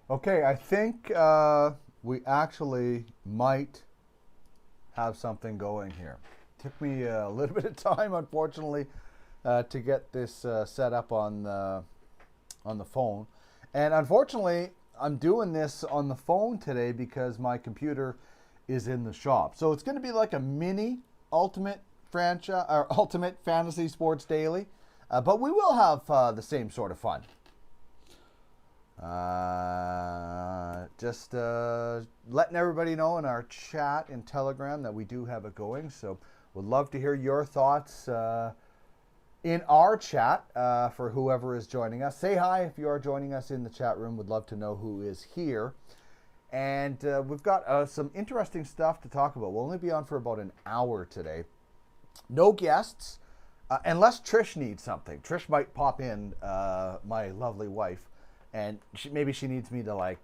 Okay, I think we actually might have something going here. Took me a little bit of time, unfortunately, to get this set up on the phone, and unfortunately, I'm doing this on the phone today because my computer is in the shop. So it's going to be like a mini ultimate franchise or ultimate fantasy sports daily, but we will have the same sort of fun. Just letting everybody know in our chat in Telegram that we do have it going. So would love to hear your thoughts in our chat for whoever is joining us. Say hi if you are joining us in the chat room. Would love to know who is here. And we've got some interesting stuff to talk about. We'll only be on for about an hour today. No guests, unless Trish needs something. Trish might pop in, my lovely wife. And maybe she needs me to, like,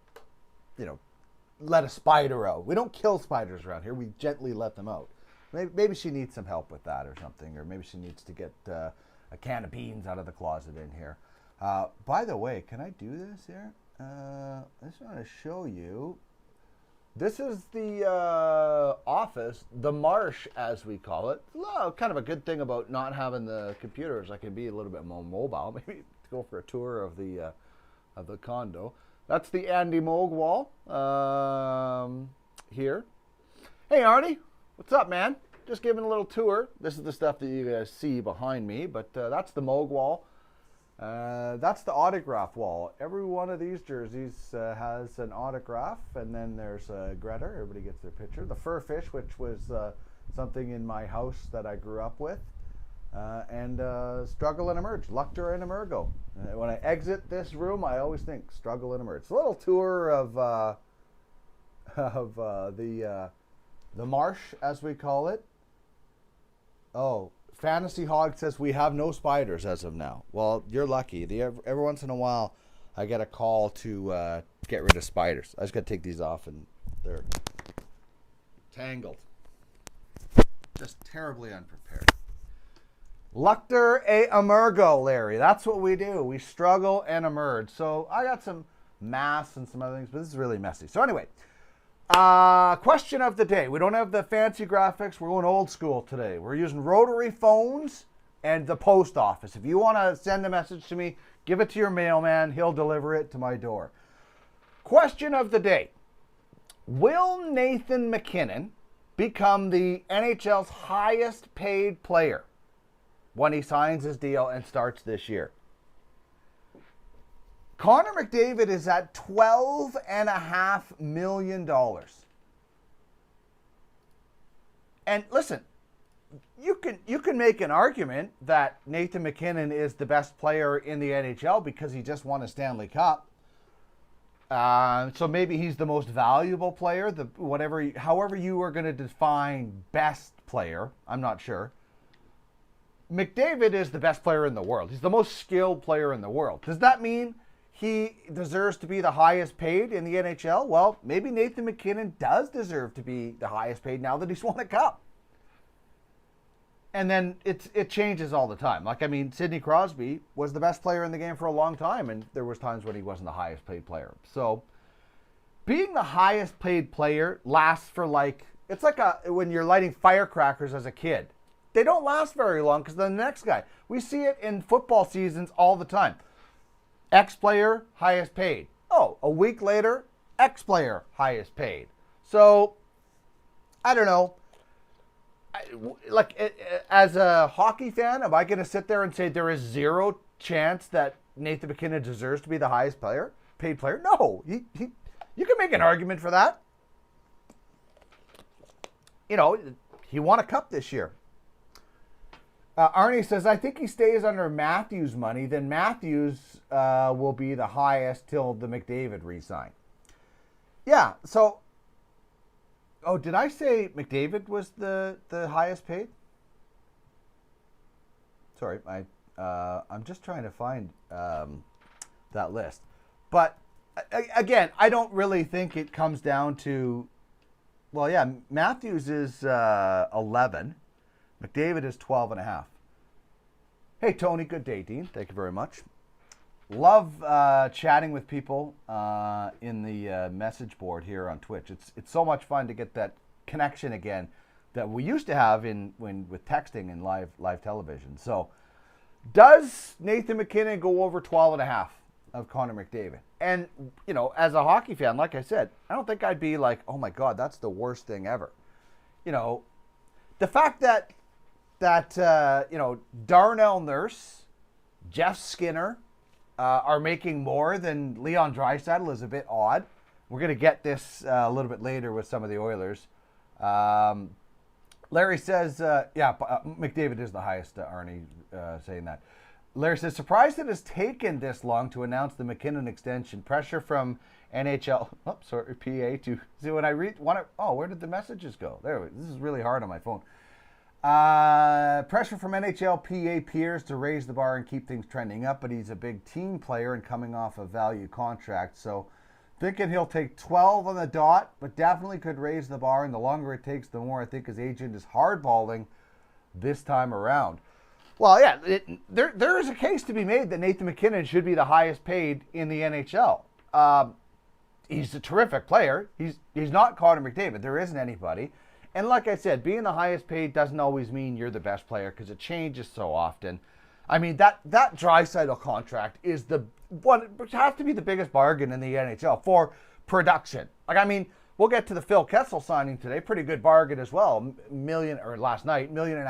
let a spider out. We don't kill spiders around here. We gently let them out. Maybe she needs some help with that or something. Or maybe she needs to get a can of beans out of the closet in here. By the way, can I do this here? I just want to show you. This is the office, the marsh, as we call it. Kind of a good thing about not having the computers. I can be a little bit more mobile. Maybe go for a tour of the condo. That's the Andy Moog wall here. Hey, Arnie. What's up, man? Just giving a little tour. This is the stuff that you guys see behind me, but that's the Moog wall. That's the autograph wall. Every one of these jerseys has an autograph, and then there's Greta. Everybody gets their picture. The fur fish, which was something in my house that I grew up with. And struggle and emerge, Luctor and Emergo. When I exit this room, I always think struggle and emerge. It's a little tour of the marsh, as we call it. Oh, Fantasy Hog says we have no spiders as of now. Well, you're lucky. Every once in a while, I get a call to get rid of spiders. I just got to take these off, and they're tangled. Just terribly unprepared. Luctor a emergo, Larry. That's what we do. We struggle and emerge. So I got some maths and some other things, but this is really messy. So anyway, question of the day. We don't have the fancy graphics. We're going old school today. We're using rotary phones and the post office. If you want to send a message to me, give it to your mailman. He'll deliver it to my door. Question of the day. Will Nathan McKinnon become the NHL's highest paid player when he signs his deal and starts this year? Connor McDavid is at $12.5 million. And listen, you can make an argument that Nathan McKinnon is the best player in the NHL because he just won a Stanley Cup. So maybe he's the most valuable player, however you are going to define best player. I'm not sure. McDavid is the best player in the world. He's the most skilled player in the world. Does that mean he deserves to be the highest paid in the NHL? Well, maybe Nathan McKinnon does deserve to be the highest paid now that he's won a cup. And then it changes all the time. Like, I mean, Sidney Crosby was the best player in the game for a long time, and there was times when he wasn't the highest paid player. So being the highest paid player lasts for it's like when you're lighting firecrackers as a kid. They don't last very long because the next guy. We see it in football seasons all the time. X player, highest paid. Oh, a week later, X player, highest paid. So, I don't know. As a hockey fan, am I going to sit there and say there is zero chance that Nathan McKinnon deserves to be the highest paid player? No. You can make an argument for that. He won a cup this year. Arnie says, I think he stays under Matthews' money. Then Matthews will be the highest till the McDavid re-sign. Yeah, so... Oh, did I say McDavid was the highest paid? Sorry, I'm just trying to find that list. But, again, I don't really think it comes down to... Well, yeah, Matthews is 11. McDavid is 12.5. Hey, Tony, good day, Dean. Thank you very much. Love chatting with people in the message board here on Twitch. It's so much fun to get that connection again that we used to have with texting and live television. So, does Nathan McKinnon go over 12.5 of Connor McDavid? And, you know, as a hockey fan, like I said, I don't think I'd be like, oh my God, that's the worst thing ever. You know, the fact that you know, Darnell Nurse, Jeff Skinner are making more than Leon Draisaitl is a bit odd. We're going to get this a little bit later with some of the Oilers. Larry says, McDavid is the highest, Arnie saying that. Larry says, surprised it has taken this long to announce the McKinnon extension. Pressure from NHL, PA to, see when I read, where did the messages go? There, this is really hard on my phone. Pressure from NHL PA peers to raise the bar and keep things trending up, but he's a big team player and coming off a value contract. So thinking he'll take 12 on the dot, but definitely could raise the bar. And the longer it takes, the more I think his agent is hardballing this time around. Well, yeah, there is a case to be made that Nathan McKinnon should be the highest paid in the NHL. He's a terrific player. He's not Connor McDavid. There isn't anybody. And like I said, being the highest paid doesn't always mean you're the best player because it changes so often. I mean, that Draisaitl contract is the one, which has to be the biggest bargain in the NHL for production. Like, I mean, we'll get to the Phil Kessel signing today. Pretty good bargain as well. Last night, $1.5 million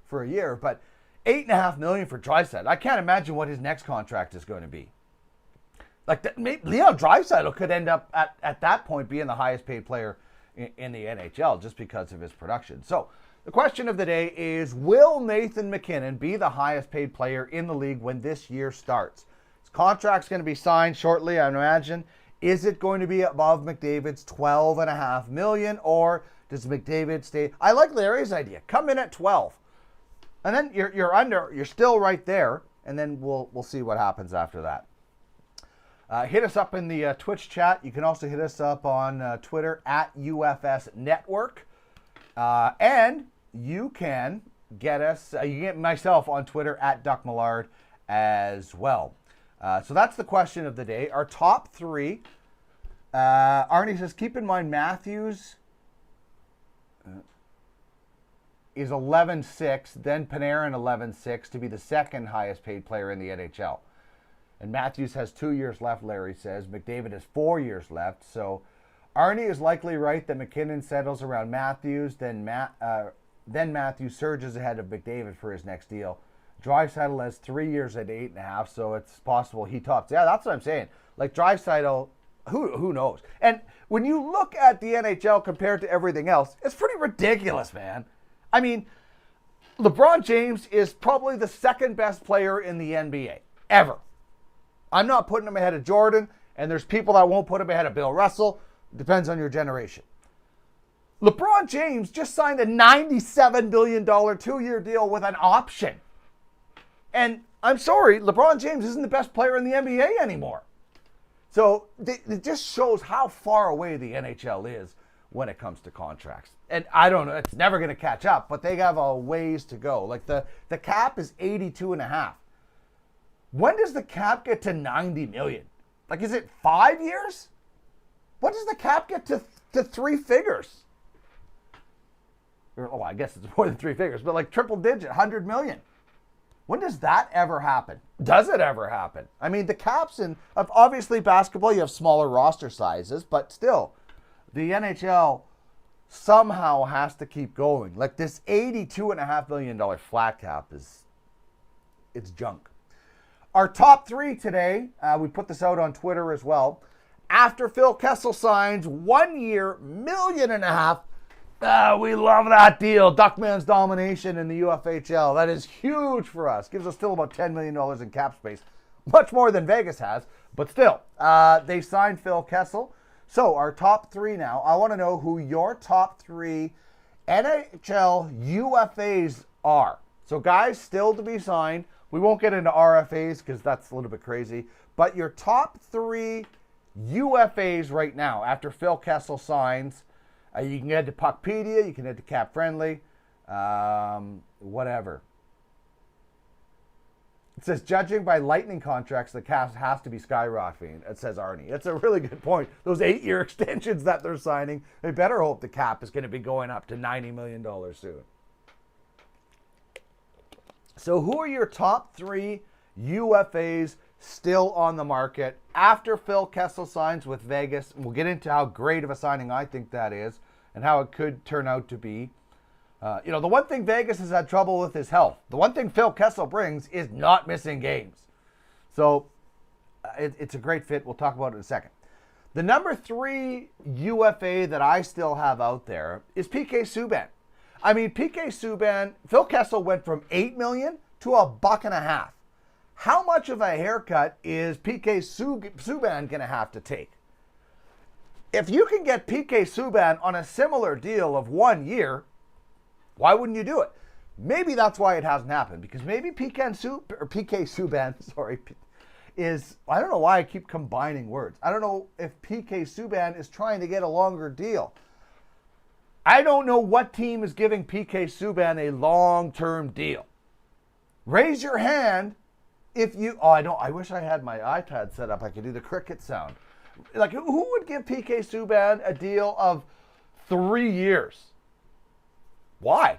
for a year, but $8.5 million for Draisaitl. I can't imagine what his next contract is going to be. Like, Leon Draisaitl could end up at that point being the highest paid player in the NHL just because of his production. So the question of the day is, will Nathan McKinnon be the highest paid player in the league when this year starts? His contract's going to be signed shortly, I imagine. Is it going to be above McDavid's $12.5 million, or does McDavid stay? I like Larry's idea. Come in at 12. And then you're still right there, and then we'll see what happens after that. Hit us up in the Twitch chat. You can also hit us up on Twitter at UFS Network. And you can get us, you get myself on Twitter at Duck Millard as well. So that's the question of the day. Our top three. Arnie says, keep in mind Matthews is 11.6, then Panarin 11.6 to be the second highest paid player in the NHL. And Matthews has 2 years left, Larry says. McDavid has 4 years left. So Arnie is likely right that McKinnon settles around Matthews. Then Matthews surges ahead of McDavid for his next deal. Draisaitl has 3 years at 8.5, so it's possible he tops. Yeah, that's what I'm saying. Like Draisaitl, who knows? And when you look at the NHL compared to everything else, it's pretty ridiculous, man. I mean, LeBron James is probably the second best player in the NBA ever. I'm not putting him ahead of Jordan, and there's people that won't put him ahead of Bill Russell. Depends on your generation. LeBron James just signed a $97 billion 2-year deal with an option. And I'm sorry, LeBron James isn't the best player in the NBA anymore. So it just shows how far away the NHL is when it comes to contracts. And I don't know, it's never going to catch up, but they have a ways to go. Like the cap is 82.5. When does the cap get to 90 million? Like, is it 5 years? When does the cap get to 3 figures? Oh, I guess it's more than 3 figures, but like triple digit, 100 million. When does that ever happen? Does it ever happen? I mean, the caps in, obviously basketball, you have smaller roster sizes, but still, the NHL somehow has to keep going. Like this $82.5 million flat cap it's junk. Our top three today, we put this out on Twitter as well. After Phil Kessel signs 1 year, $1.5 million. We love that deal. Duckman's domination in the UFHL. That is huge for us. Gives us still about $10 million in cap space. Much more than Vegas has, but still. They signed Phil Kessel. So our top three now. I want to know who your top three NHL UFAs are. So guys, still to be signed. We won't get into RFAs because that's a little bit crazy. But your top three UFAs right now after Phil Kessel signs. You can head to Puckpedia. You can head to Cap Friendly. Whatever. It says, judging by Lightning contracts, the cap has to be skyrocketing. It says Arnie. It's a really good point. Those 8-year extensions that they're signing, they better hope the cap is going to be going up to $90 million soon. So who are your top 3 UFAs still on the market after Phil Kessel signs with Vegas? We'll get into how great of a signing I think that is and how it could turn out to be. The one thing Vegas has had trouble with is health. The one thing Phil Kessel brings is not missing games. So it's a great fit. We'll talk about it in a second. The number 3 UFA that I still have out there is PK Subban. I mean, PK Subban, Phil Kessel went from $8 million to $1.50. How much of a haircut is PK Subban going to have to take? If you can get PK Subban on a similar deal of 1 year, why wouldn't you do it? Maybe that's why it hasn't happened, because maybe PK Subban, is, I don't know why I keep combining words. I don't know if PK Subban is trying to get a longer deal. I don't know what team is giving PK Subban a long-term deal. Raise your hand if you, I wish I had my iPad set up. I could do the cricket sound. Like, who would give PK Subban a deal of 3 years? Why?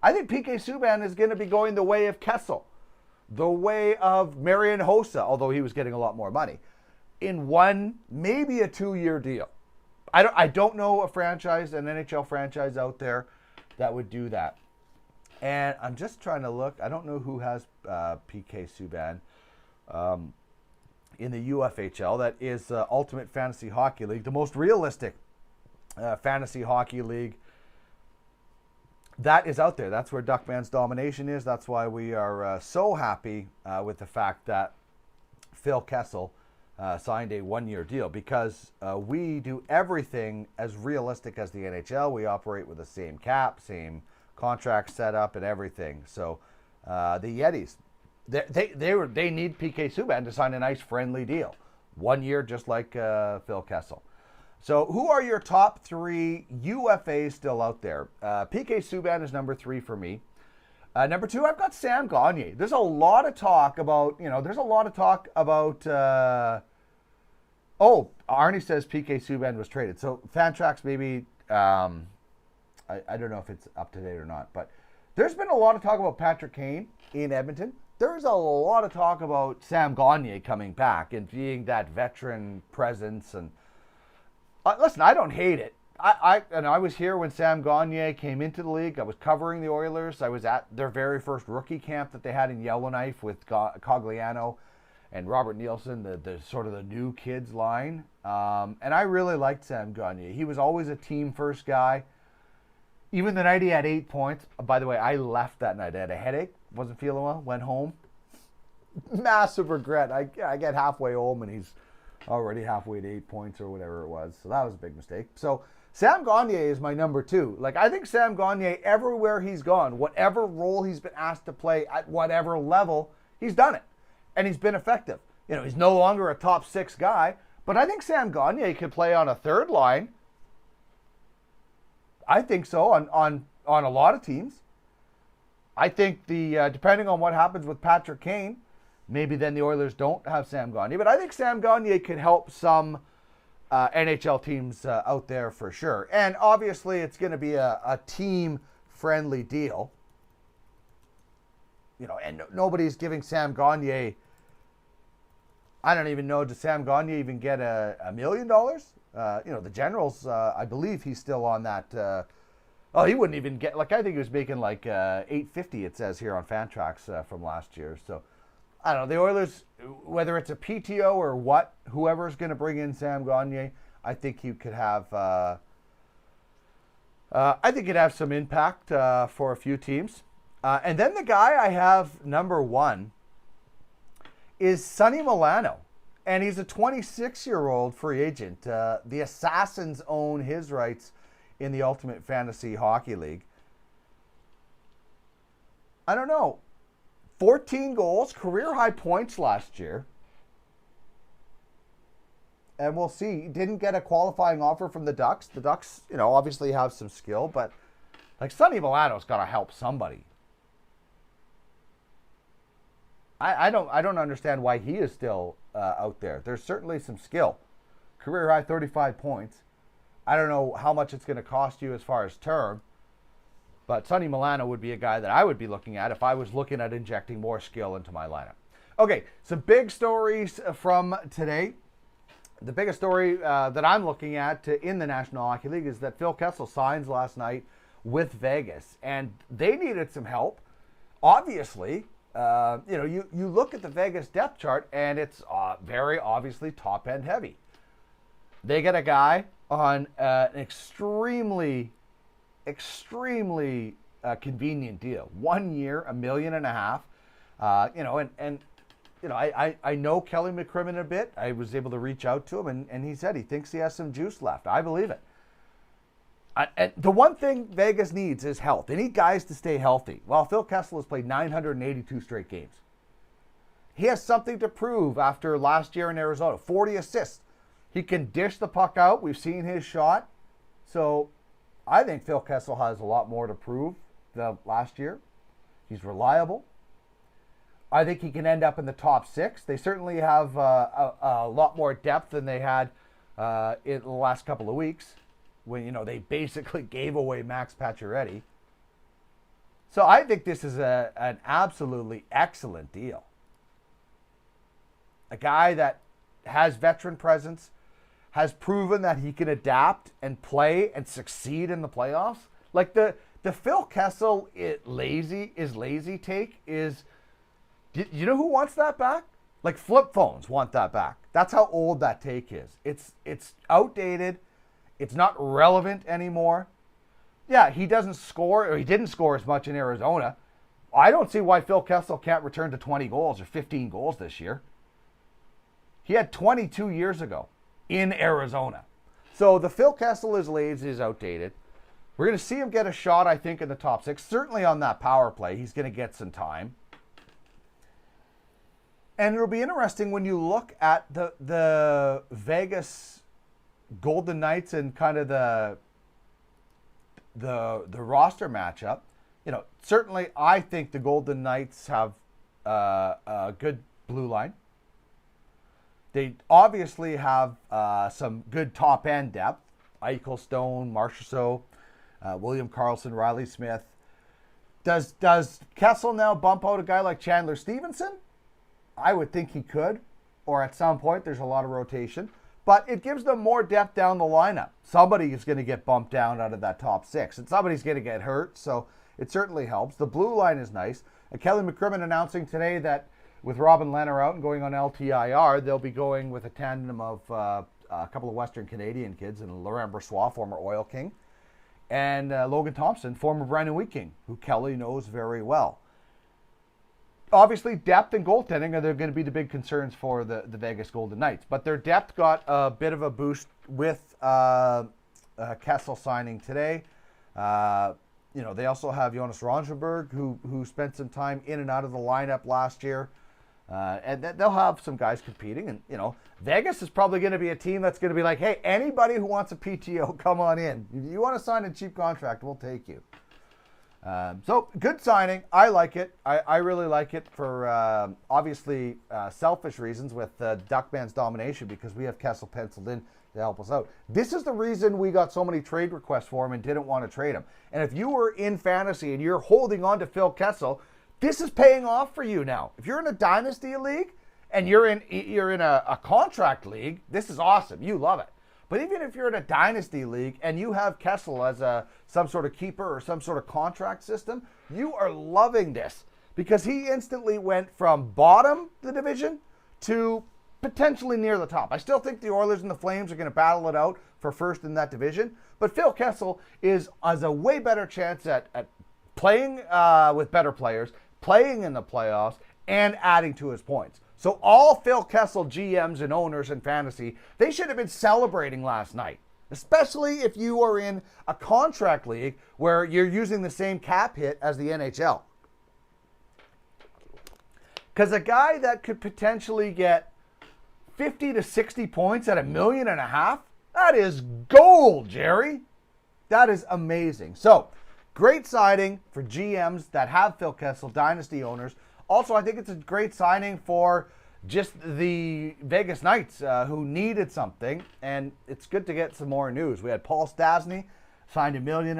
I think PK Subban is going to be going the way of Kessel, the way of Marian Hossa, although he was getting a lot more money, in 1, maybe a 2-year deal. I don't know an NHL franchise out there that would do that. And I'm just trying to look. I don't know who has PK Subban in the UFHL. That is Ultimate Fantasy Hockey League, the most realistic fantasy hockey league that is out there. That's where Duckman's domination is. That's why we are so happy with the fact that Phil Kessel signed a 1-year deal, because we do everything as realistic as the NHL. We operate with the same cap, same contract setup, and everything. So the Yetis, they need PK Subban to sign a nice friendly deal, 1 year, just like Phil Kessel. So who are your top 3 UFAs still out there? PK Subban is number 3 for me. Number 2, I've got Sam Gagner. There's a lot of talk about, Arnie says PK Subban was traded. So Fantrax maybe, I don't know if it's up to date or not, but there's been a lot of talk about Patrick Kane in Edmonton. There's a lot of talk about Sam Gagner coming back and being that veteran presence. And listen, I don't hate it. I was here when Sam Gagner came into the league. I was covering the Oilers. I was at their very first rookie camp that they had in Yellowknife with Cogliano and Robert Nielsen, the sort of the new kids line. And I really liked Sam Gagner. He was always a team-first guy. Even the night he had 8 points. By the way, I left that night. I had a headache. Wasn't feeling well. Went home. Massive regret. I get halfway home and he's already halfway to 8 points or whatever it was. So that was a big mistake. So Sam Gagner is my number 2. Like, I think Sam Gagner, everywhere he's gone, whatever role he's been asked to play at whatever level, he's done it. And he's been effective. He's no longer a top 6 guy, but I think Sam Gagner could play on a third line. I think so on a lot of teams. I think depending on what happens with Patrick Kane, maybe then the Oilers don't have Sam Gagner. But I think Sam Gagner could help some NHL teams out there for sure. And obviously it's going to be a team-friendly deal. And nobody's giving Sam Gagner, I don't even know, does Sam Gagner even get $1 million? The Generals, I believe he's still on that. He wouldn't even get, I think he was making $850, it says here on Fantrax from last year. So, I don't know, the Oilers, whether it's a PTO or what, whoever's going to bring in Sam Gagner, I think you could have, it'd have some impact for a few teams. And then the guy I have number 1 is Sonny Milano. And he's a 26-year-old free agent. The Assassins own his rights in the Ultimate Fantasy Hockey League. I don't know. 14 goals, career-high points last year. And we'll see. He didn't get a qualifying offer from the Ducks. The Ducks, obviously have some skill, but Sonny Milano's got to help somebody. I don't understand why he is still out there. There's certainly some skill. Career high 35 points. I don't know how much it's going to cost you as far as term, but Sonny Milano would be a guy that I would be looking at if I was looking at injecting more skill into my lineup. Okay, some big stories from today. The biggest story that I'm looking at in the National Hockey League is that Phil Kessel signs last night with Vegas, and they needed some help. Obviously, you look at the Vegas depth chart, and it's very obviously top-end heavy. They get a guy on an extremely convenient deal. 1 year, $1.5 million. I know Kelly McCrimmon a bit. I was able to reach out to him, and he said he thinks he has some juice left. I believe it. And the one thing Vegas needs is health. They need guys to stay healthy. Well, Phil Kessel has played 982 straight games. He has something to prove after last year in Arizona. 40 assists. He can dish the puck out. We've seen his shot. So I think Phil Kessel has a lot more to prove than last year. He's reliable. I think he can end up in the top 6. They certainly have a lot more depth than they had in the last couple of weeks when, they basically gave away Max Pacioretty. So I think this is an absolutely excellent deal. A guy that has veteran presence, has proven that he can adapt and play and succeed in the playoffs. Like the Phil Kessel lazy take is, you know who wants that back? Like flip phones want that back. That's how old that take is. It's outdated. It's not relevant anymore. Yeah, he doesn't score, or he didn't score as much in Arizona. I don't see why Phil Kessel can't return to 20 goals or 15 goals this year. He had 22 years ago in Arizona. So the Phil Kessel is lazy, is outdated. We're going to see him get a shot, I think, in the top 6. Certainly on that power play, he's going to get some time. And it'll be interesting when you look at the Vegas Golden Knights and kind of the roster matchup. Certainly I think the Golden Knights have a good blue line. They obviously have some good top-end depth. Eichel, Stone, Marchessault, William Karlsson, Riley Smith. Does Kessel now bump out a guy like Chandler Stevenson? I would think he could, or at some point there's a lot of rotation. But it gives them more depth down the lineup. Somebody is going to get bumped down out of that top 6, and somebody's going to get hurt, so it certainly helps. The blue line is nice. And Kelly McCrimmon announcing today that with Robin Lehner out and going on LTIR, they'll be going with a tandem of a couple of Western Canadian kids, and Laurent Brossoit, former Oil King, and Logan Thompson, former Brandon Wheat King, who Kelly knows very well. Obviously, depth and goaltending are going to be the big concerns for the Vegas Golden Knights. But their depth got a bit of a boost with Kessel signing today. They also have Jonas Rongenberg, who spent some time in and out of the lineup last year. And they'll have some guys competing. And, Vegas is probably going to be a team that's going to be like, hey, anybody who wants a PTO, come on in. If you want to sign a cheap contract, we'll take you. So good signing. I like it. I really like it for obviously selfish reasons with Duckman's domination, because we have Kessel penciled in to help us out. This is the reason we got so many trade requests for him and didn't want to trade him. And if you were in fantasy and you're holding on to Phil Kessel, this is paying off for you now. If you're in a dynasty league and you're in a contract league, this is awesome. You love it. But even if you're in a dynasty league and you have Kessel as some sort of keeper or some sort of contract system, you are loving this, because he instantly went from bottom of the division to potentially near the top. I still think the Oilers and the Flames are going to battle it out for first in that division, but Phil Kessel has a way better chance at playing with better players, playing in the playoffs, and adding to his points. So all Phil Kessel GMs and owners in fantasy, they should have been celebrating last night, especially if you are in a contract league where you're using the same cap hit as the NHL. Because a guy that could potentially get 50 to 60 points at $1.5 million, that is gold, Jerry. That is amazing. So, great signing for GMs that have Phil Kessel, dynasty owners. Also, I think it's a great signing for just the Vegas Knights, who needed something, and it's good to get some more news. We had Paul Stastny, signed $1.5 million.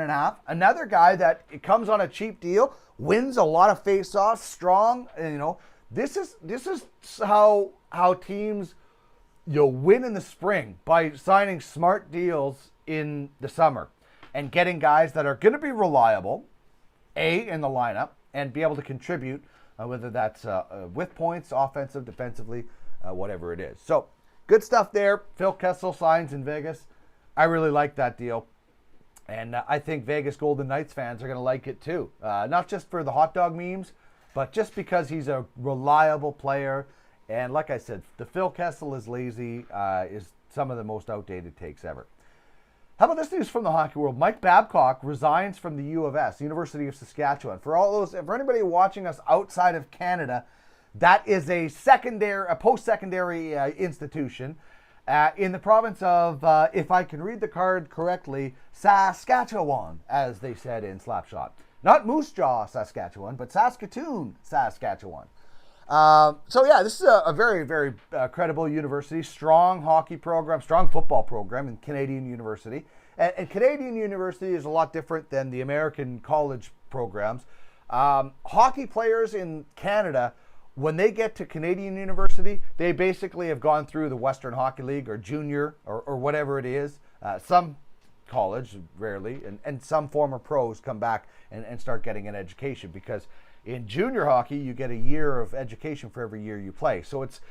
Another guy that it comes on a cheap deal, wins a lot of face-offs, strong, and this is how teams win in the spring, by signing smart deals in the summer and getting guys that are going to be reliable, in the lineup, and be able to contribute, whether that's with points, offensive, defensively, whatever it is. So good stuff there. Phil Kessel signs in Vegas. I really like that deal. And I think Vegas Golden Knights fans are going to like it too. Not just for the hot dog memes, but just because he's a reliable player. And like I said, the Phil Kessel is lazy is some of the most outdated takes ever. How about this news from the hockey world? Mike Babcock resigns from the U of S, University of Saskatchewan. For anybody watching us outside of Canada, that is a post-secondary institution in the province of, if I can read the card correctly, Saskatchewan, as they said in Slapshot. Not Moose Jaw, Saskatchewan, but Saskatoon, Saskatchewan. This is a very, very credible university, strong hockey program, strong football program in Canadian University. And Canadian University is a lot different than the American college programs. Hockey players in Canada, when they get to Canadian University, they basically have gone through the Western Hockey League or junior or whatever it is. Some college, rarely, and some former pros come back and start getting an education, because in junior hockey, you get a year of education for every year you play. So it's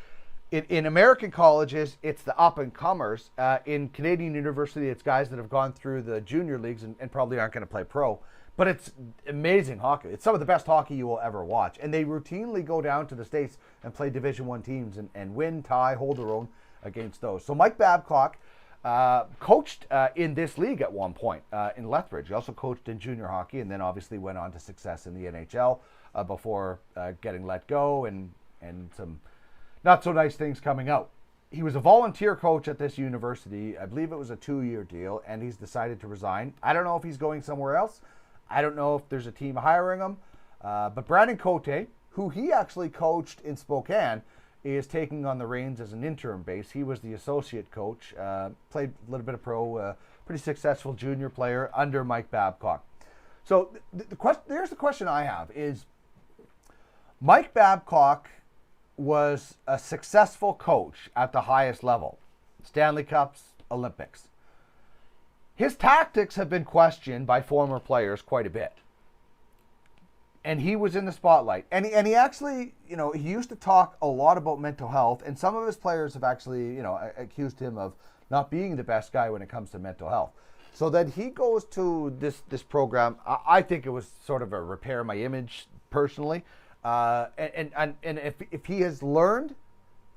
in American colleges, it's the up-and-comers. In Canadian University, it's guys that have gone through the junior leagues and probably aren't going to play pro. But it's amazing hockey. It's some of the best hockey you will ever watch. And they routinely go down to the States and play Division I teams and win, tie, hold their own against those. So Mike Babcock coached in this league at one point in Lethbridge. He also coached in junior hockey, and then obviously went on to success in the NHL before getting let go and some not so nice things coming out. He was a volunteer coach at this university. I believe it was a 2-year deal, and he's decided to resign. I don't know if he's going somewhere else. I don't know if there's a team hiring him. But Brandon Cote, who he actually coached in Spokane, is taking on the reins as an interim base. He was the associate coach, played a little bit of pro, pretty successful junior player under Mike Babcock. So there's the question I have is, Mike Babcock was a successful coach at the highest level, Stanley Cups, Olympics. His tactics have been questioned by former players quite a bit. And he was in the spotlight. And he actually, he used to talk a lot about mental health, and some of his players have actually, accused him of not being the best guy when it comes to mental health. So that he goes to this program, I think it was sort of a repair my image personally. And if he has learned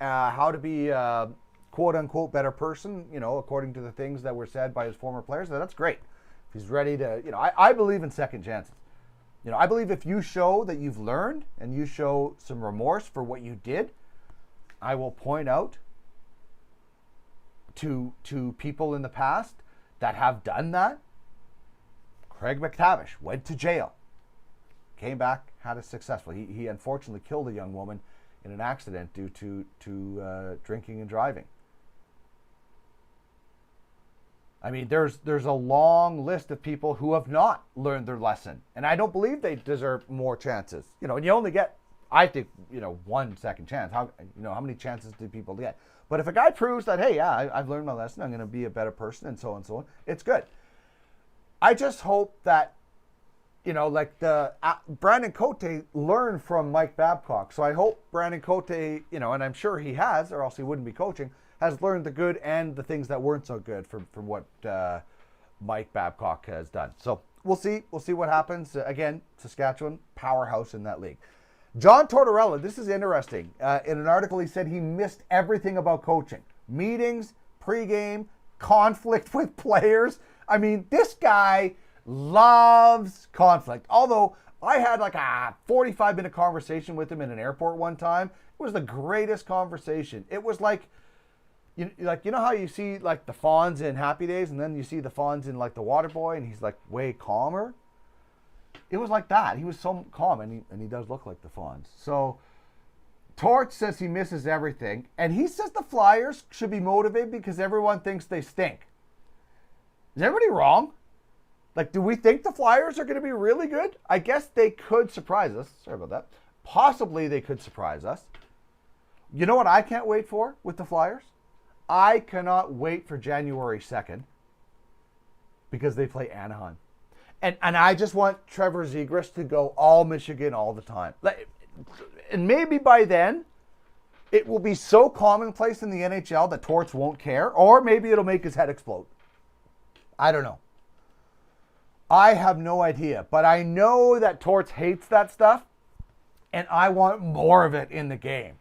how to be a quote-unquote better person, according to the things that were said by his former players, then that's great. If he's ready to, I believe in second chances. I believe if you show that you've learned and you show some remorse for what you did, I will point out to people in the past that have done that. Craig McTavish went to jail, came back, had a successful. He unfortunately killed a young woman in an accident due to drinking and driving. I mean, there's a long list of people who have not learned their lesson, and I don't believe they deserve more chances. And you only get, I think, 1 second chance. How many chances do people get? But if a guy proves that, hey, yeah, I've learned my lesson, I'm going to be a better person, and so on, it's good. I just hope that, like Brandon Cote learned from Mike Babcock. So I hope Brandon Cote, and I'm sure he has, or else he wouldn't be coaching, has learned the good and the things that weren't so good from what Mike Babcock has done. So we'll see what happens. Again, Saskatchewan, powerhouse in that league. John Tortorella, this is interesting. In an article, he said he missed everything about coaching. Meetings, pregame, conflict with players. I mean, this guy loves conflict. Although I had like a 45-minute conversation with him in an airport one time. It was the greatest conversation. It was like, how you see like the Fonz in Happy Days, and then you see the Fonz in like The Waterboy, and he's like way calmer. It was like that. He was so calm, and he does look like the Fonz. So Torch says he misses everything, and he says the Flyers should be motivated because everyone thinks they stink. Is everybody wrong? Like, do we think the Flyers are going to be really good? I guess they could surprise us. Sorry about that. Possibly they could surprise us. You know what I can't wait for with the Flyers? I cannot wait for January 2nd because they play Anaheim. And I just want Trevor Zegras to go all Michigan all the time. And maybe by then, it will be so commonplace in the NHL that Torts won't care, or maybe it'll make his head explode. I don't know. I have no idea, but I know that Torts hates that stuff, and I want more of it in the game.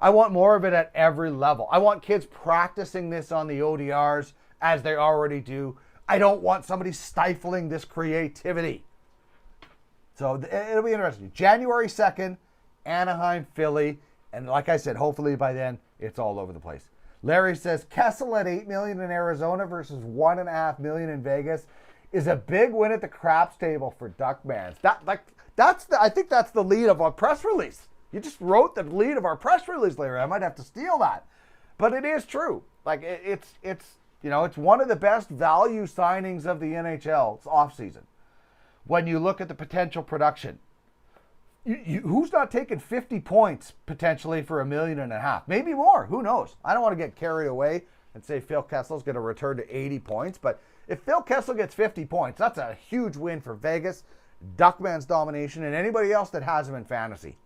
I want more of it at every level. I want kids practicing this on the ODRs as they already do. I don't want somebody stifling this creativity. So it'll be interesting. January 2nd, Anaheim, Philly, and like I said, hopefully by then it's all over the place. Larry says Kessel at $8 million in Arizona versus $1.5 million in Vegas is a big win at the craps table for Duckmans. I think that's the lead of our press release. You just wrote the lead of our press release, Larry. I might have to steal that, but it is true. Like it's one of the best value signings of the NHL. It's off season. When you look at the potential production, who's not taking 50 points potentially for $1.5 million? Maybe more. Who knows? I don't want to get carried away and say Phil Kessel's going to return to 80 points, but if Phil Kessel gets 50 points, that's a huge win for Vegas, Duckman's domination, and anybody else that has him in fantasy.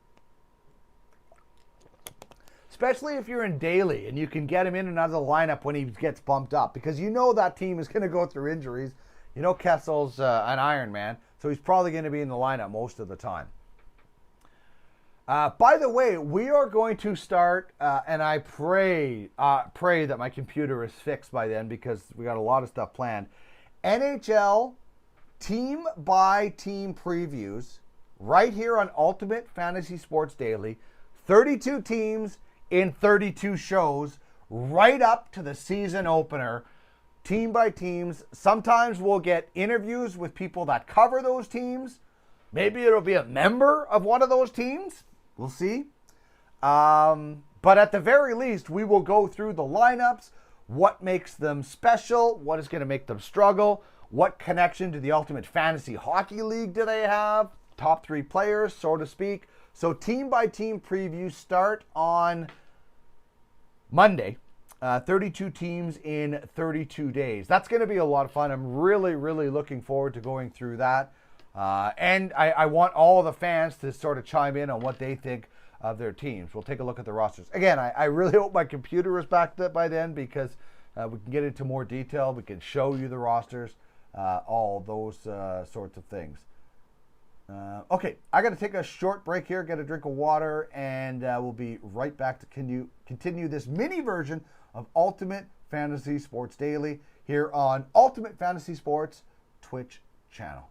Especially if you're in daily and you can get him in and out of the lineup when he gets bumped up, because you know that team is going to go through injuries. You know Kessel's an Iron Man, so he's probably going to be in the lineup most of the time. By the way, we are going to start, and I pray that my computer is fixed by then because we got a lot of stuff planned. NHL team-by-team previews right here on Ultimate Fantasy Sports Daily. 32 teams in 32 shows right up to the season opener, team by teams. Sometimes we'll get interviews with people that cover those teams. Maybe it'll be a member of one of those teams. We'll see. But at the very least, we will go through the lineups, what makes them special, what is going to make them struggle, what connection to the Ultimate Fantasy Hockey League do they have, top 3 players, so to speak. So team-by-team previews start on Monday. 32 teams in 32 days. That's going to be a lot of fun. I'm really, really looking forward to going through that. And I want all of the fans to sort of chime in on what they think of their teams. We'll take a look at the rosters. Again, I really hope my computer is backed up by then because we can get into more detail. We can show you the rosters, all those sorts of things. Okay, I got to take a short break here, get a drink of water, and we'll be right back to continue this mini version of Ultimate Fantasy Sports Daily here on Ultimate Fantasy Sports Twitch channel.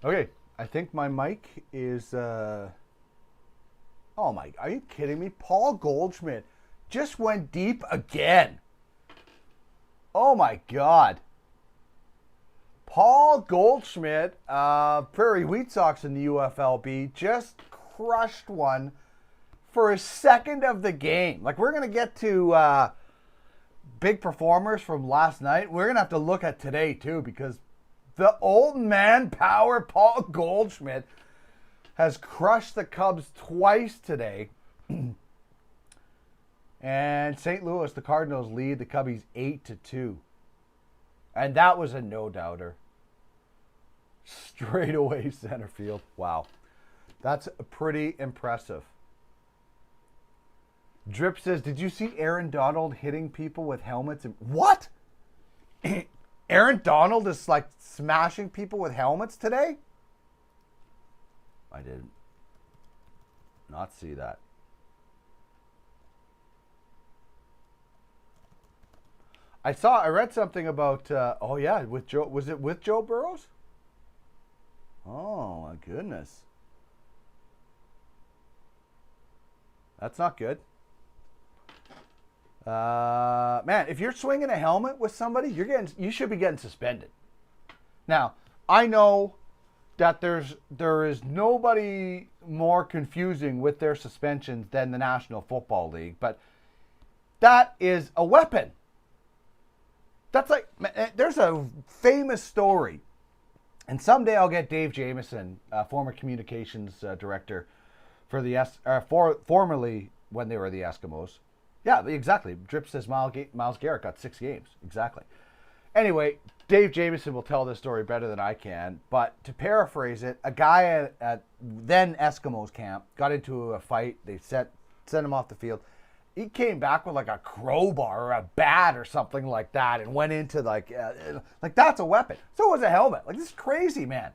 Okay, I think my mic is... Oh my... Are you kidding me? Paul Goldschmidt just went deep again. Oh my God. Paul Goldschmidt, Prairie Wheat Sox in the UFLB, just crushed one for his second of the game. Like, we're going to get to big performers from last night. We're going to have to look at today, too, because the old man power, Paul Goldschmidt, has crushed the Cubs twice today. And St. Louis, the Cardinals lead the Cubbies 8-2. And that was a no-doubter. Straight away center field. Wow. That's pretty impressive. Drip says, did you see Aaron Donald hitting people with helmets? What? Aaron Donald is like smashing people with helmets today? I did not see that. I read something about, with Joe, was it with Joe Burrows? Oh, my goodness. That's not good. Man, if you're swinging a helmet with somebody, you should be getting suspended. Now, I know that there is nobody more confusing with their suspensions than the National Football League, but that is a weapon. That's like, there's a famous story, and someday I'll get Dave Jamieson, former communications director for the formerly when they were the Eskimos. Yeah, exactly. Drip says Myles Garrett got 6 games. Exactly. Anyway, Dave Jamieson will tell this story better than I can, but to paraphrase it, a guy at then Eskimos camp got into a fight. They sent him off the field. He came back with like a crowbar or a bat or something like that and went into like that's a weapon. So was a helmet. Like, this is crazy, man.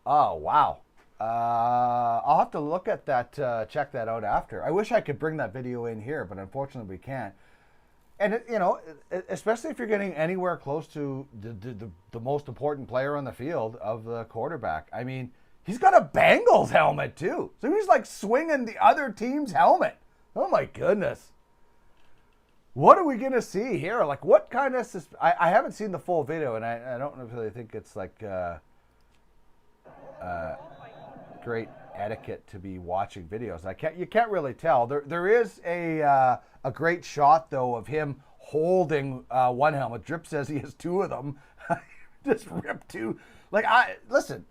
Oh, wow. I'll have to look at that, check that out after. I wish I could bring that video in here, but unfortunately we can't. And, especially if you're getting anywhere close to the most important player on the field of the quarterback. I mean, he's got a Bengals helmet too. So he's like swinging the other team's helmet. Oh my goodness. What are we going to see here? Like, what kind of... I haven't seen the full video, and I don't really think it's like great etiquette to be watching videos. You can't really tell. There is a great shot, though, of him holding one helmet. Drip says he has 2 of them. Just ripped 2. Like, listen,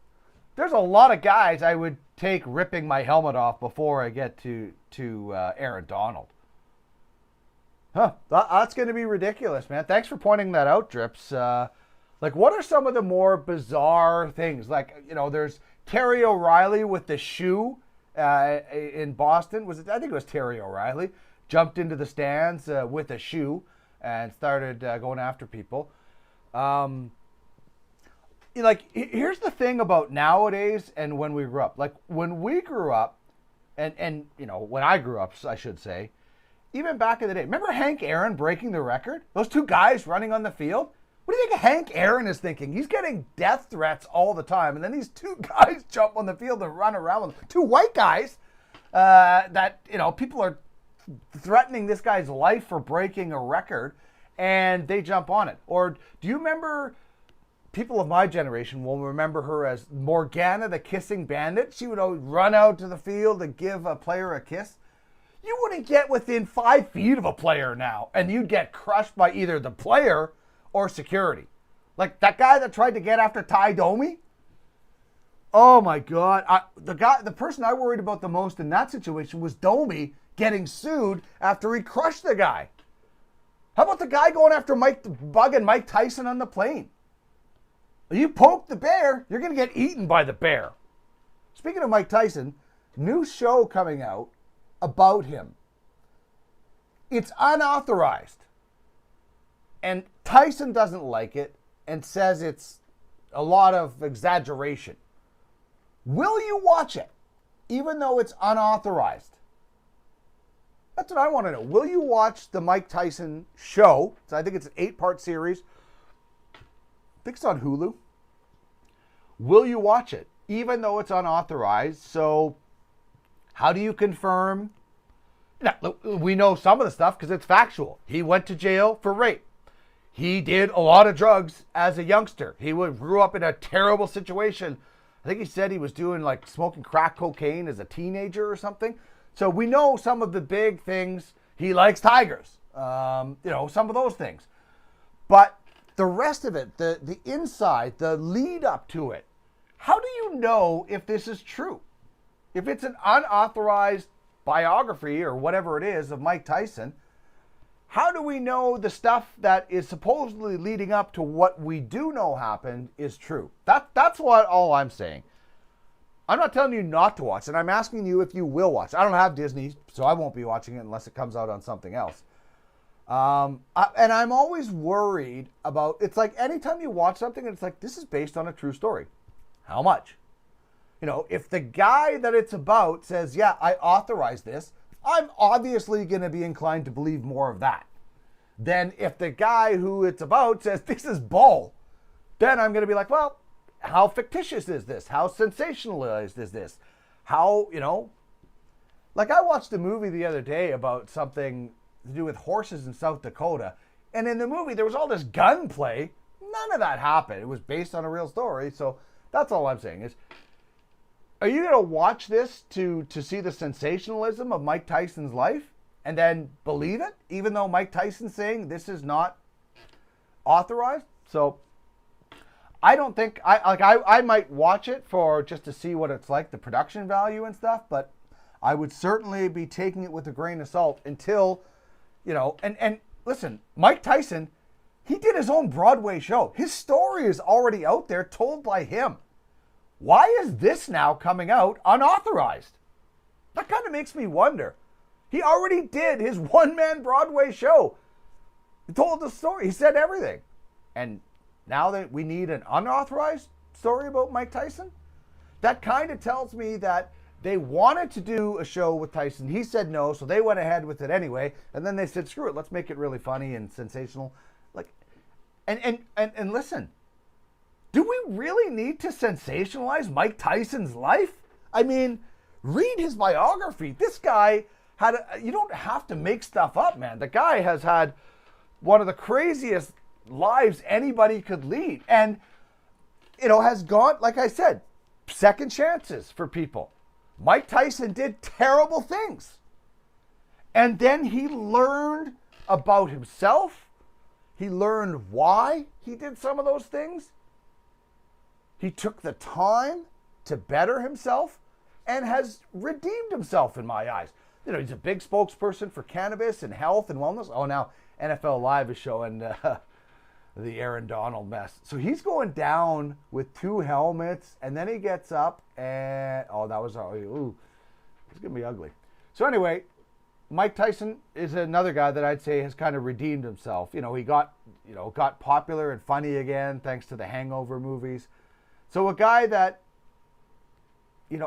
there's a lot of guys I would take ripping my helmet off before I get to Aaron Donald. Huh, that's going to be ridiculous, man. Thanks for pointing that out, Drips. Like, what are some of the more bizarre things? Like, there's Terry O'Reilly with the shoe in Boston. I think it was Terry O'Reilly. Jumped into the stands with a shoe and started going after people. Like, here's the thing about nowadays and when we grew up. Like, when we grew up, and when I grew up, I should say, even back in the day, remember Hank Aaron breaking the record? Those 2 guys running on the field? What do you think Hank Aaron is thinking? He's getting death threats all the time, and then these 2 guys jump on the field and run around with 2 white guys that, people are threatening this guy's life for breaking a record, and they jump on it. Or do you remember... People of my generation will remember her as Morgana, the kissing bandit. She would always run out to the field and give a player a kiss. You wouldn't get within 5 feet of a player now, and you'd get crushed by either the player or security. Like that guy that tried to get after Ty Domi. Oh my God. The person I worried about the most in that situation was Domi getting sued after he crushed the guy. How about the guy going after bugging Mike Tyson on the plane? You poke the bear, you're going to get eaten by the bear. Speaking of Mike Tyson, new show coming out about him. It's unauthorized. And Tyson doesn't like it and says it's a lot of exaggeration. Will you watch it, even though it's unauthorized? That's what I want to know. Will you watch the Mike Tyson show? So I think it's an 8-part series. I think it's on Hulu. will you watch it, even though it's unauthorized? So how do you confirm? Now, we know some of the stuff because it's factual. He went to jail for rape. He did a lot of drugs as a youngster. He grew up in a terrible situation. I think he said he was doing like smoking crack cocaine as a teenager or something. So we know some of the big things. He likes tigers, some of those things. But the rest of it, the inside, the lead up to it, how do you know if this is true? If it's an unauthorized biography or whatever it is of Mike Tyson, how do we know the stuff that is supposedly leading up to what we do know happened is true? That's all I'm saying. I'm not telling you not to watch, and I'm asking you if you will watch. I don't have Disney, so I won't be watching it unless it comes out on something else. And I'm always worried about, it's like anytime you watch something and it's like, this is based on a true story. How much? If the guy that it's about says, yeah, I authorized this, I'm obviously going to be inclined to believe more of that than if the guy who it's about says, this is bull. Then I'm going to be like, well, how fictitious is this? How sensationalized is this? How, like I watched a movie the other day about something to do with horses in South Dakota. And in the movie, there was all this gunplay. None of that happened. It was based on a real story. So that's all I'm saying is, are you going to watch this to see the sensationalism of Mike Tyson's life and then believe it, even though Mike Tyson's saying this is not authorized? So I don't think I might watch it for just to see what it's like, the production value and stuff, but I would certainly be taking it with a grain of salt until, and listen, Mike Tyson, he did his own Broadway show. His story is already out there, told by him. Why is this now coming out unauthorized? That kind of makes me wonder. He already did his one-man Broadway show. He told the story. He said everything. And now that we need an unauthorized story about Mike Tyson, that kind of tells me that they wanted to do a show with Tyson. He said no, so they went ahead with it anyway. And then they said, screw it, let's make it really funny and sensational. And listen, do we really need to sensationalize Mike Tyson's life? I mean, read his biography. This guy you don't have to make stuff up, man. The guy has had one of the craziest lives anybody could lead. And, has gone, like I said, second chances for people. Mike Tyson did terrible things. And then he learned about himself. He learned why he did some of those things. He took the time to better himself and has redeemed himself in my eyes. He's a big spokesperson for cannabis and health and wellness. Oh, now NFL Live is showing the Aaron Donald mess. So he's going down with 2 helmets, and then he gets up and, it's going to be ugly. So anyway, Mike Tyson is another guy that I'd say has kind of redeemed himself. He got popular and funny again thanks to the Hangover movies. So a guy that,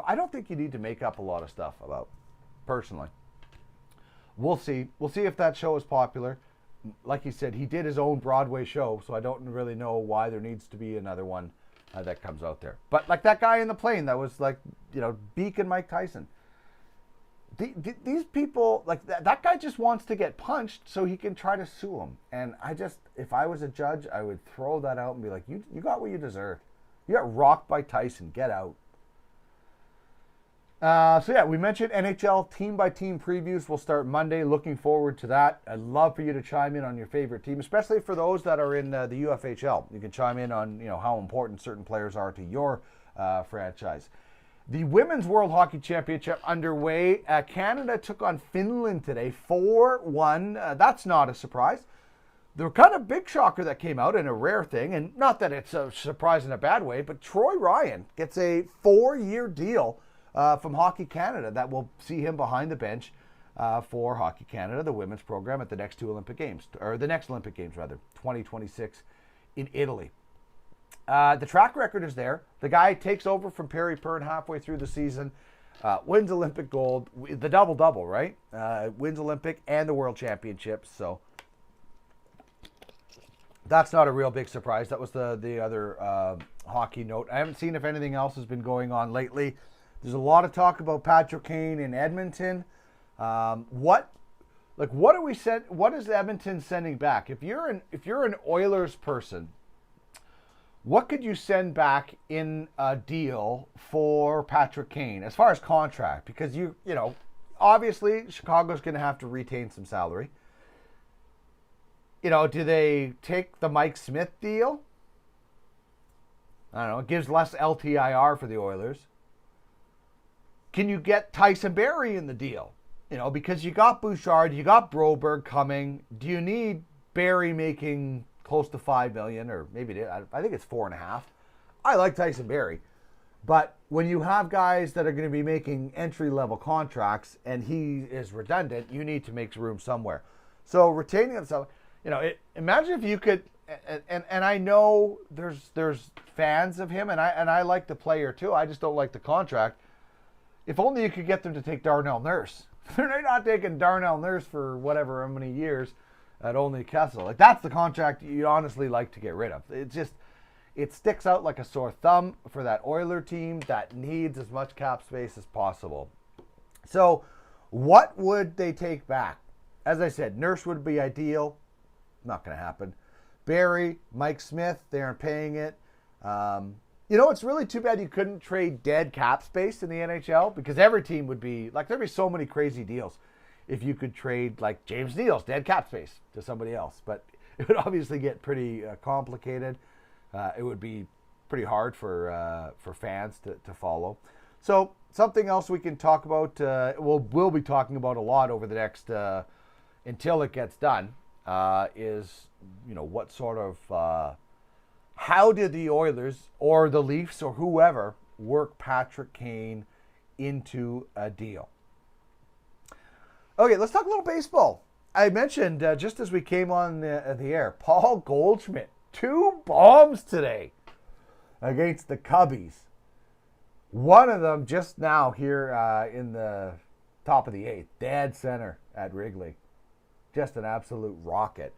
I don't think you need to make up a lot of stuff about, personally. We'll see. We'll see if that show is popular. Like he said, he did his own Broadway show, so I don't really know why there needs to be another one that comes out there. But like that guy in the plane that was like, Beak and Mike Tyson. These people, like that guy just wants to get punched so he can try to sue him. And if I was a judge, I would throw that out and be like, you got what you deserved. You got rocked by Tyson. Get out. We mentioned NHL team-by-team previews will start Monday. Looking forward to that. I'd love for you to chime in on your favorite team, especially for those that are in the UFHL. You can chime in on how important certain players are to your franchise. The Women's World Hockey Championship underway. Canada took on Finland today, 4-1. That's not a surprise. The kind of big shocker that came out, and a rare thing, and not that it's a surprise in a bad way, but Troy Ryan gets a 4-year deal from Hockey Canada that will see him behind the bench for Hockey Canada, the women's program, at the next Olympic Games, 2026 in Italy. The track record is there. The guy takes over from Perry Pern halfway through the season, wins Olympic gold, the double-double, right? Wins Olympic and the World Championships, so that's not a real big surprise. That was the other hockey note. I haven't seen if anything else has been going on lately. There's a lot of talk about Patrick Kane in Edmonton. What are we sent? What is Edmonton sending back? If you're an Oilers person, what could you send back in a deal for Patrick Kane as far as contract? Because you know, obviously Chicago's going to have to retain some salary. You know, do they take the Mike Smith deal? I don't know. It gives less LTIR for the Oilers. Can you get Tyson Barrie in the deal? You know, because you got Bouchard, you got Broberg coming. Do you need Barrie making close to $5 million, or maybe I think it's $4.5 million? I like Tyson Barrie, but when you have guys that are going to be making entry-level contracts and he is redundant, you need to make room somewhere. So retaining himself, you know, imagine if you could. And I know there's fans of him, and I like the player too. I just don't like the contract. If only you could get them to take Darnell Nurse. They're not taking Darnell Nurse for whatever how many years at only Kessel. Like, that's the contract you'd honestly like to get rid of. It sticks out like a sore thumb for that Oiler team that needs as much cap space as possible. So what would they take back? As I said, Nurse would be ideal. Not going to happen. Barrie, Mike Smith, they aren't paying it. You know, it's really too bad you couldn't trade dead cap space in the NHL, because every team would be, like, there'd be so many crazy deals if you could trade, like, James Neal's dead cap space to somebody else. But it would obviously get pretty complicated. It would be pretty hard for fans to follow. So something else we can talk about, we'll be talking about a lot over the next, until it gets done, is, you know, what sort of, how did the Oilers or the Leafs or whoever work Patrick Kane into a deal? Okay, let's talk a little baseball. I mentioned just as we came on the air, Paul Goldschmidt, 2 bombs today against the Cubbies. One of them just now here in the top of the 8th, dead center at Wrigley. Just an absolute rocket.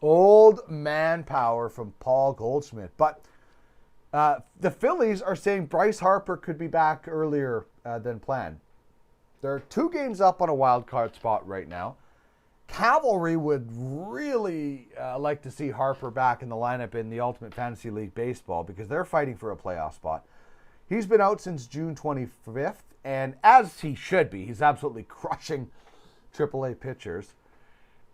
Old man power from Paul Goldschmidt. But the Phillies are saying Bryce Harper could be back earlier than planned. They're 2 games up on a wild card spot right now. Cavalry would really like to see Harper back in the lineup in the Ultimate Fantasy League Baseball, because they're fighting for a playoff spot. He's been out since June 25th, and as he should be, he's absolutely crushing AAA pitchers.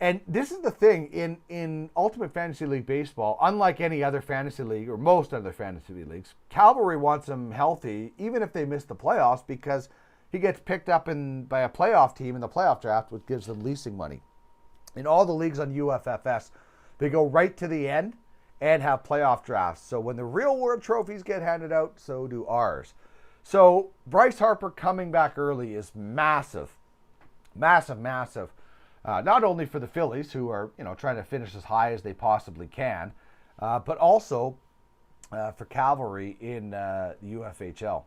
And this is the thing, in Ultimate Fantasy League Baseball, unlike any other fantasy league, or most other fantasy leagues, Cavalry wants him healthy, even if they miss the playoffs, because he gets picked up by a playoff team in the playoff draft, which gives them leasing money. In all the leagues on UFFS, they go right to the end and have playoff drafts. So when the real world trophies get handed out, so do ours. So Bryce Harper coming back early is massive. Massive, massive. Not only for the Phillies, who are, you know, trying to finish as high as they possibly can, but also for Cavalry in the UFHL.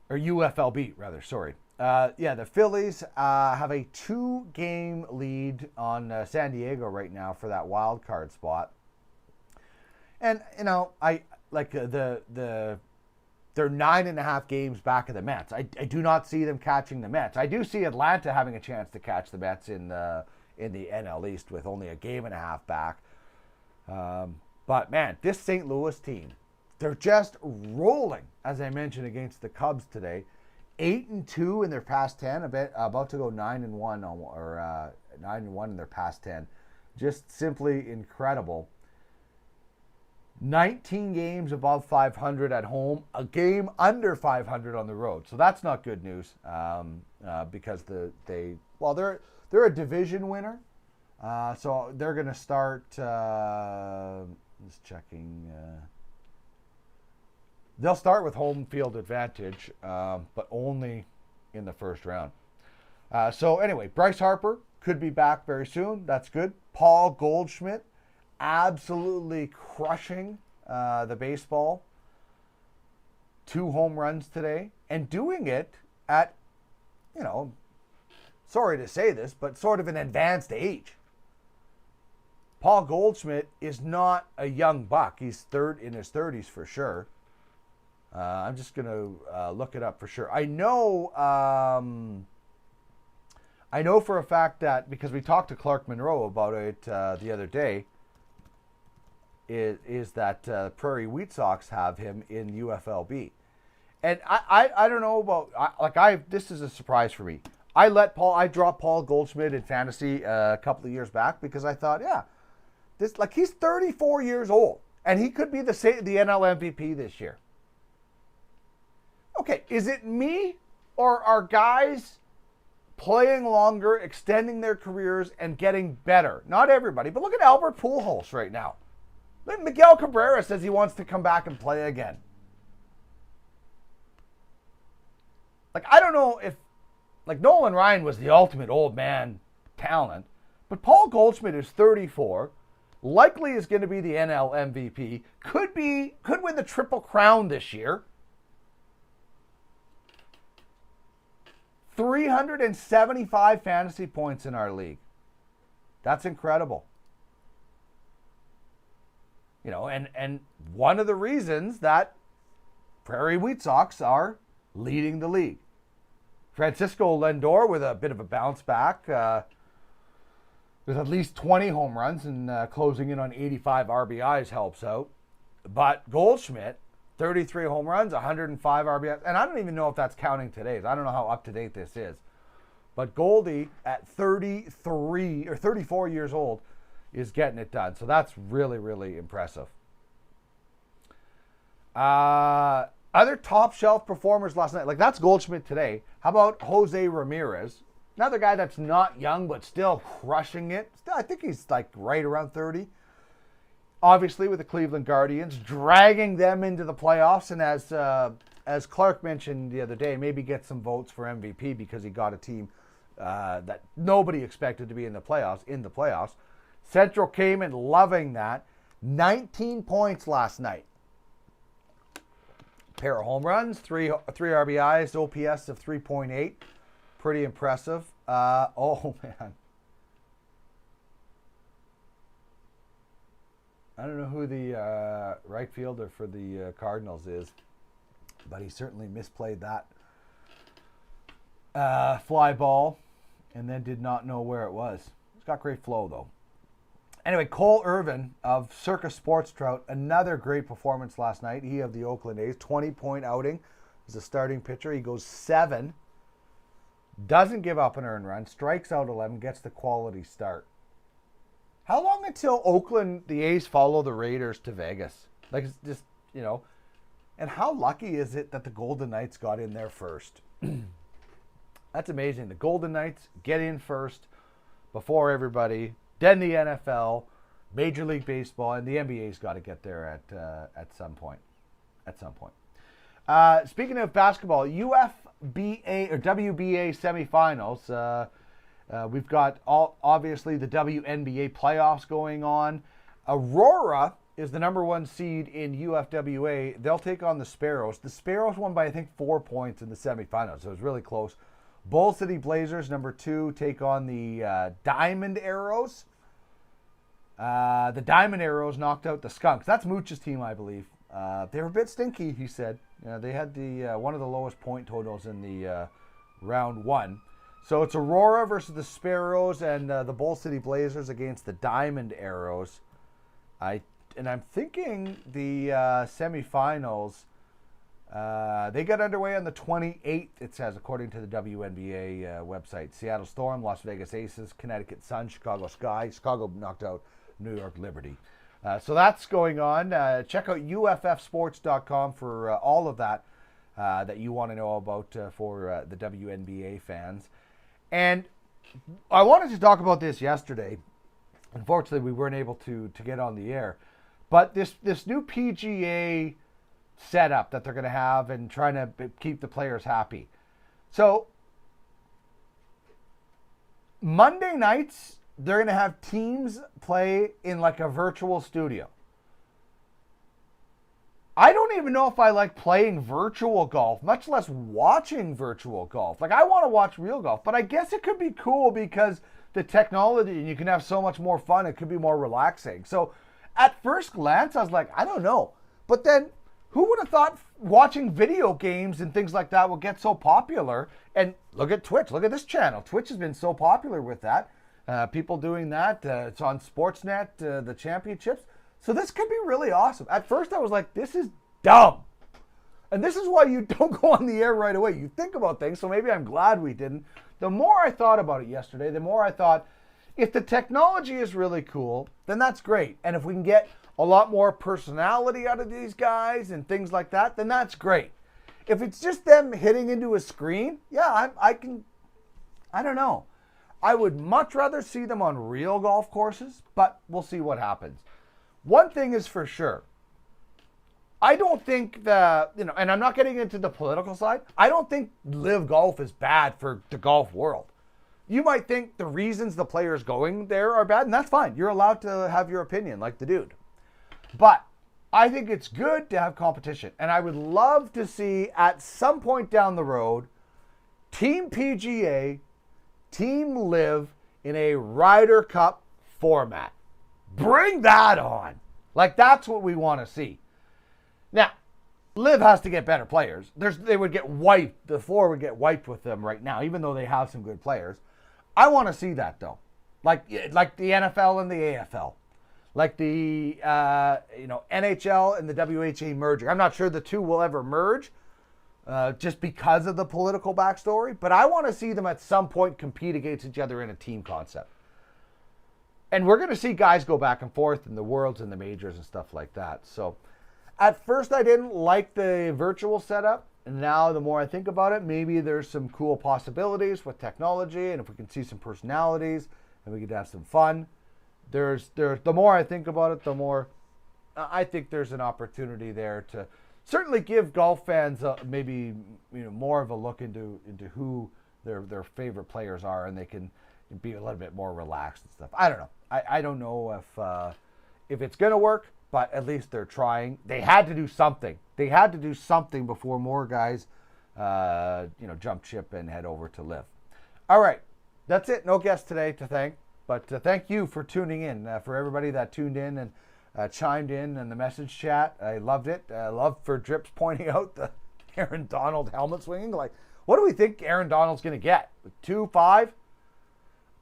Or UFLB, rather, sorry. The Phillies have a 2-game lead on San Diego right now for that wild card spot. And, you know, I like they're 9.5 games back of the Mets. I do not see them catching the Mets. I do see Atlanta having a chance to catch the Mets in the NL East with only a game and a half back. But man, this St. Louis team, they're just rolling, as I mentioned, against the Cubs today. 8-2 in their past 10, about to go 9-1 or 9-1 in their past 10. Just simply incredible. 19 games above 500 at home, a game under 500 on the road. So that's not good news, because they're a division winner. So they're going to start. Just checking. They'll start with home field advantage, but only in the first round. So anyway, Bryce Harper could be back very soon. That's good. Paul Goldschmidt, absolutely crushing the baseball. 2 home runs today, and doing it at, you know, sorry to say this, but sort of an advanced age. Paul Goldschmidt is not a young buck. He's in his 30s for sure. I'm just going to look it up for sure. I know for a fact that, because we talked to Clark Monroe about it the other day, is that Prairie Wheat Sox have him in UFLB. And I don't know about, this is a surprise for me. I dropped Paul Goldschmidt in fantasy a couple of years back because I thought, he's 34 years old and he could be the NL MVP this year. Okay, is it me or are guys playing longer, extending their careers, and getting better? Not everybody, but look at Albert Pujols right now. Miguel Cabrera says he wants to come back and play again. I don't know if, Nolan Ryan was the ultimate old man talent, but Paul Goldschmidt is 34, likely is going to be the NL MVP, could win the Triple Crown this year. 375 fantasy points in our league. That's incredible. And one of the reasons that Prairie Wheat Sox are leading the league. Francisco Lindor with a bit of a bounce back with at least 20 home runs and closing in on 85 RBIs helps out. But Goldschmidt, 33 home runs, 105 RBIs. And I don't even know if that's counting today's. I don't know how up-to-date this is. But Goldie at 33 or 34 years old is getting it done. So that's really, really impressive. Other top shelf performers last night, that's Goldschmidt today. How about Jose Ramirez? Another guy that's not young but still crushing it. I think he's right around 30. Obviously with the Cleveland Guardians, dragging them into the playoffs. And as Clark mentioned the other day, maybe get some votes for MVP because he got a team that nobody expected to be in the playoffs. Central came in loving that. 19 points last night. Pair of home runs, three RBIs, OPS of 3.8. Pretty impressive. Oh, man. I don't know who the right fielder for the Cardinals is, but he certainly misplayed that fly ball and then did not know where it was. He's got great flow, though. Anyway, Cole Irvin of Circus Sports Trout, another great performance last night. He of the Oakland A's, 20-point outing as a starting pitcher. He goes 7, doesn't give up an earned run, strikes out 11, gets the quality start. How long until Oakland, the A's, follow the Raiders to Vegas? It's just, and how lucky is it that the Golden Knights got in there first? That's amazing. The Golden Knights get in first before everybody. Then the NFL, Major League Baseball, and the NBA's got to get there at some point. Speaking of basketball, UFBA or WBA semifinals. We've got obviously the WNBA playoffs going on. Aurora is the number 1 seed in UFWA. They'll take on the Sparrows. The Sparrows won by, I think, 4 points in the semifinals, so it was really close. Bull City Blazers, number 2, take on the Diamond Arrows. The Diamond Arrows knocked out the Skunks. That's Mooch's team, I believe. They were a bit stinky, he said. They had one of the lowest point totals in the round 1. So it's Aurora versus the Sparrows and the Bull City Blazers against the Diamond Arrows. I'm thinking the semifinals, they got underway on the 28th, it says, according to the WNBA website. Seattle Storm, Las Vegas Aces, Connecticut Sun, Chicago Sky. Chicago knocked out New York Liberty. So that's going on. Check out UFFsports.com for all of that that you want to know about for the WNBA fans. And I wanted to talk about this yesterday. Unfortunately, we weren't able to get on the air. But this new PGA setup that they're going to have and trying to keep the players happy. So Monday nights, they're going to have teams play in a virtual studio. I don't even know if I like playing virtual golf, much less watching virtual golf. I want to watch real golf, but I guess it could be cool because the technology, and you can have so much more fun. It could be more relaxing. So at first glance, I was like, I don't know. But then who would have thought watching video games and things like that would get so popular? And look at Twitch. Look at this channel. Twitch has been so popular with that. People doing that. It's on Sportsnet, the championships. So this could be really awesome. At first, I was like, this is dumb. And this is why you don't go on the air right away. You think about things, so maybe I'm glad we didn't. The more I thought about it yesterday, the more I thought, if the technology is really cool, then that's great. And if we can get a lot more personality out of these guys and things like that, then that's great. If it's just them hitting into a screen, yeah, I don't know. I would much rather see them on real golf courses, but we'll see what happens. One thing is for sure. I don't think and I'm not getting into the political side, I don't think live golf is bad for the golf world. You might think the reasons the players going there are bad, and that's fine. You're allowed to have your opinion, like the dude. But I think it's good to have competition. And I would love to see at some point down the road, Team PGA, Team Live in a Ryder Cup format. Bring that on. Like, that's what we want to see. Now, Live has to get better players. They would get wiped. The floor would get wiped with them right now, even though they have some good players. I want to see that, though. Like the NFL and the AFL. Like the NHL and the WHA merging. I'm not sure the two will ever merge just because of the political backstory, but I want to see them at some point compete against each other in a team concept. And we're going to see guys go back and forth in the Worlds and the majors and stuff like that. So at first I didn't like the virtual setup, and now the more I think about it, maybe there's some cool possibilities with technology, and if we can see some personalities and we could have some fun. The more I think about it, the more I think there's an opportunity there to certainly give golf fans maybe more of a look into who their favorite players are, and they can be a little bit more relaxed and stuff. I don't know. I don't know if it's going to work, but at least they're trying. They had to do something. They had to do something before more guys jump ship and head over to Live. All right. That's it. No guest today to thank. But thank you for tuning in. For everybody that tuned in and chimed in the message chat, I loved it. I love for Drips pointing out the Aaron Donald helmet swinging. Like, what do we think Aaron Donald's going to get? 2.5?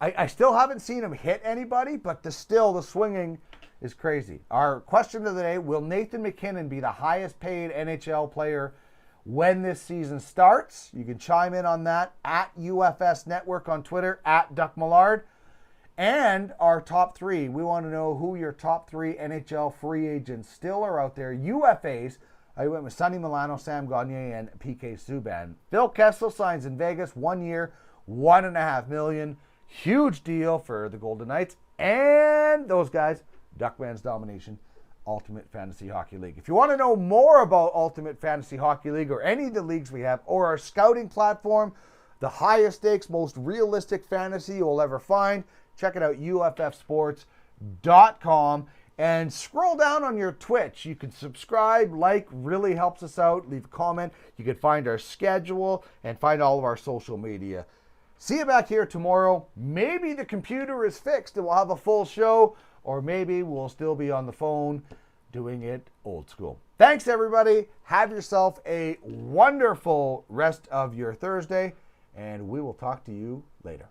I still haven't seen him hit anybody, but the swinging is crazy. Our question of the day, will Nathan McKinnon be the highest paid NHL player when this season starts? You can chime in on that at UFS Network on Twitter, at Duck Millard. And our top three. We want to know who your top three NHL free agents still are out there. UFAs. I went with Sonny Milano, Sam Gagner, and PK Subban. Phil Kessel signs in Vegas, 1 year, $1.5 million. Huge deal for the Golden Knights. And those guys, Duckman's Domination, Ultimate Fantasy Hockey League. If you want to know more about Ultimate Fantasy Hockey League or any of the leagues we have, or our scouting platform, the highest stakes, most realistic fantasy you'll ever find, check it out, UFFsports.com. And scroll down on your Twitch. You can subscribe, really helps us out. Leave a comment. You can find our schedule and find all of our social media. See you back here tomorrow. Maybe the computer is fixed and we'll have a full show, or maybe we'll still be on the phone doing it old school. Thanks, everybody. Have yourself a wonderful rest of your Thursday, and we will talk to you later.